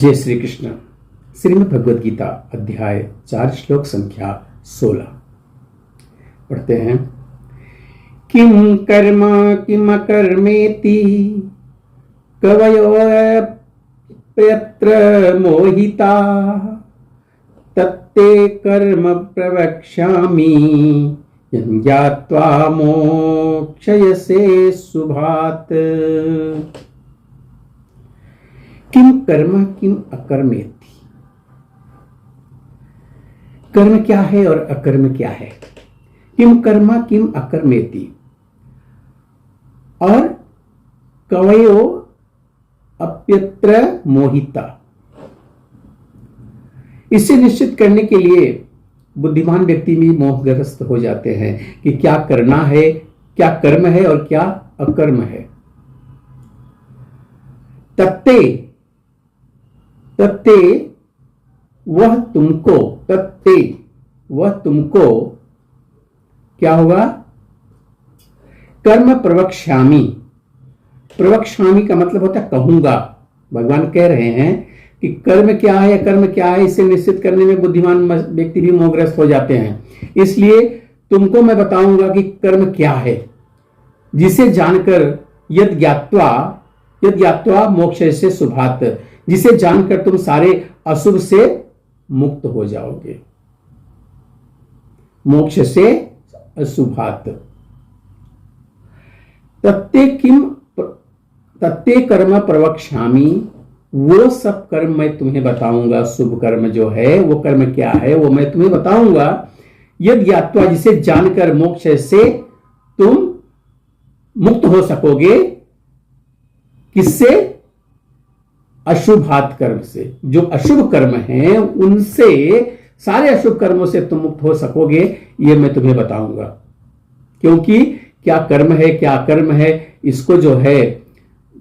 जय श्री कृष्ण। श्रीमद् भगवद गीता अध्याय 4 श्लोक संख्या 16 पढ़ते हैं। किम कर्म किम कर्मेति कवयोऽप्यत्र मोहिता तत्ते कर्म प्रवक्ष्यामि यं ज्ञात्वा मोक्षयसे शुभात्। किम कर्म किम अकर्मेति। कर्म क्या है और अकर्म क्या है। किम कर्म किम अकर्मेति और कवयो अप्यत्र मोहिता। इसे निश्चित करने के लिए बुद्धिमान व्यक्ति भी मोहग्रस्त हो जाते हैं कि क्या करना है, क्या कर्म है और क्या अकर्म है। तत्ते तत्ते वह तुमको क्या होगा। कर्म प्रवक्ष्यामि। प्रवक्ष्यामि का मतलब होता है कहूंगा। भगवान कह रहे हैं कि कर्म क्या है अकर्म क्या है, इसे निश्चित करने में बुद्धिमान व्यक्ति भी मोहग्रस्त हो जाते हैं। इसलिए तुमको मैं बताऊंगा कि कर्म क्या है, जिसे जानकर यद ज्ञात्वा मोक्षयसे शुभात्, जिसे जानकर तुम सारे अशुभ से मुक्त हो जाओगे। मोक्ष से अशुभात्। तत्ते कर्म प्रवक्ष्यामि। वो सब कर्म मैं तुम्हें बताऊंगा। शुभ कर्म जो है वो कर्म क्या है वो मैं तुम्हें बताऊंगा। यद ज्ञात्वा, जिसे जानकर मोक्ष से तुम मुक्त हो सकोगे। किससे? अशुभात कर्म से। जो अशुभ कर्म हैं उनसे, सारे अशुभ कर्मों से तुम मुक्त हो सकोगे, ये मैं तुम्हें बताऊंगा। क्योंकि क्या कर्म है क्या कर्म है, इसको जो है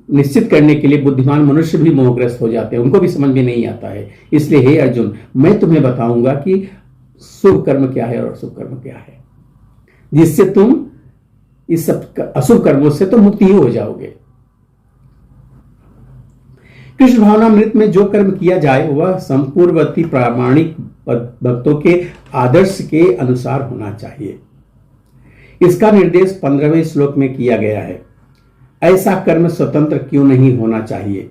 निश्चित करने के लिए बुद्धिमान मनुष्य भी मोहग्रस्त हो जाते हैं, उनको भी समझ में नहीं आता है। इसलिए हे अर्जुन, मैं तुम्हें बताऊंगा कि शुभ कर्म क्या है और अशुभ कर्म क्या है, जिससे तुम इस सब अशुभ कर्मों से तो मुक्ति ही हो जाओगे। कृष्ण भावनामृत में जो कर्म किया जाए वह संपूर्ववर्ती प्रामाणिक भक्तों के आदर्श के अनुसार होना चाहिए। इसका निर्देश 15वें श्लोक में किया गया है। ऐसा कर्म स्वतंत्र क्यों नहीं होना चाहिए,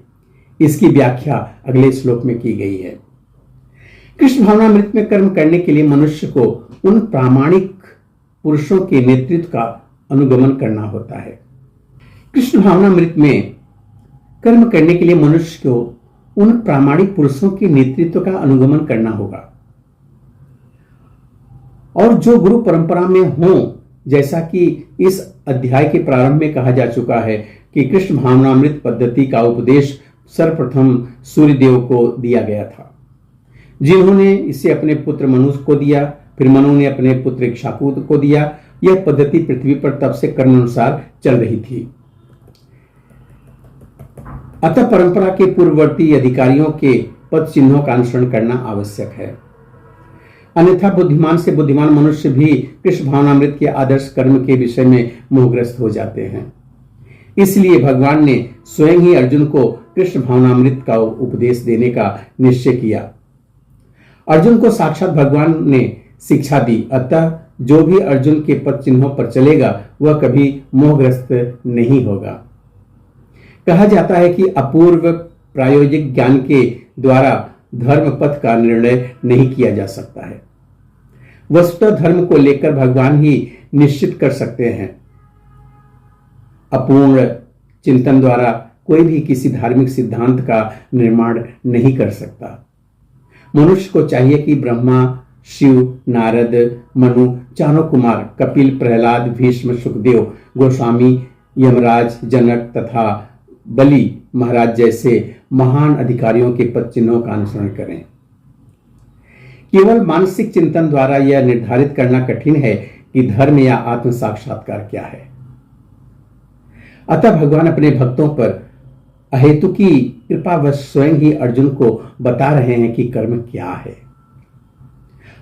इसकी व्याख्या अगले श्लोक में की गई है। कृष्ण भावनामृत में कर्म करने के लिए मनुष्य को उन प्रामाणिक पुरुषों के नेतृत्व का अनुगमन करना होता है। कृष्ण भावनामृत में कर्म करने के लिए मनुष्य को उन प्रामाणिक पुरुषों के नेतृत्व का अनुगमन करना होगा और जो गुरु परंपरा में हों, जैसा कि इस अध्याय के प्रारंभ में कहा जा चुका है कि कृष्ण भावनामृत पद्धति का उपदेश सर्वप्रथम सूर्यदेव को दिया गया था, जिन्होंने इसे अपने पुत्र मनु को दिया, फिर मनु ने अपने पुत्र इक्ष्वाकु को दिया। यह पद्धति पृथ्वी पर तब से क्रमानुसार चल रही थी। अतः परंपरा के पूर्ववर्ती अधिकारियों के पद चिन्हों का अनुसरण करना आवश्यक है, अन्यथा बुद्धिमान से बुद्धिमान मनुष्य भी कृष्ण भावनामृत के आदर्श कर्म के विषय में मोहग्रस्त हो जाते हैं। इसलिए भगवान ने स्वयं ही अर्जुन को कृष्ण भावनामृत का उपदेश देने का निश्चय किया। अर्जुन को साक्षात भगवान ने शिक्षा दी, अतः जो भी अर्जुन के पद चिन्हों पर चलेगा वह कभी मोहग्रस्त नहीं होगा। कहा जाता है कि अपूर्व प्रायोगिक ज्ञान के द्वारा धर्म पथ का निर्णय नहीं किया जा सकता है। वस्तुतः धर्म को लेकर भगवान ही निश्चित कर सकते हैं। अपूर्ण चिंतन द्वारा कोई भी किसी धार्मिक सिद्धांत का निर्माण नहीं कर सकता। मनुष्य को चाहिए कि ब्रह्मा, शिव, नारद, मनु, चारों कुमार, कपिल, प्रहलाद, भीष्म, सुखदेव, गोस्वामी, यमराज, जनक तथा बलि महाराज जैसे महान अधिकारियों के पद चिन्हों का अनुसरण करें। केवल मानसिक चिंतन द्वारा यह निर्धारित करना कठिन है कि धर्म या आत्म साक्षात्कार क्या है। अतः भगवान अपने भक्तों पर अहेतु की कृपा व स्वयं ही अर्जुन को बता रहे हैं कि कर्म क्या है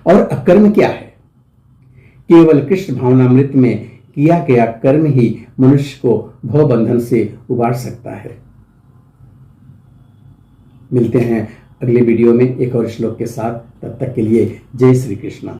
और अकर्म क्या है। केवल कृष्ण भावनामृत में किया गया कर्म ही मनुष्य को भवबंधन से उबार सकता है। मिलते हैं अगले वीडियो में एक और श्लोक के साथ। तब तक के लिए जय श्री कृष्ण।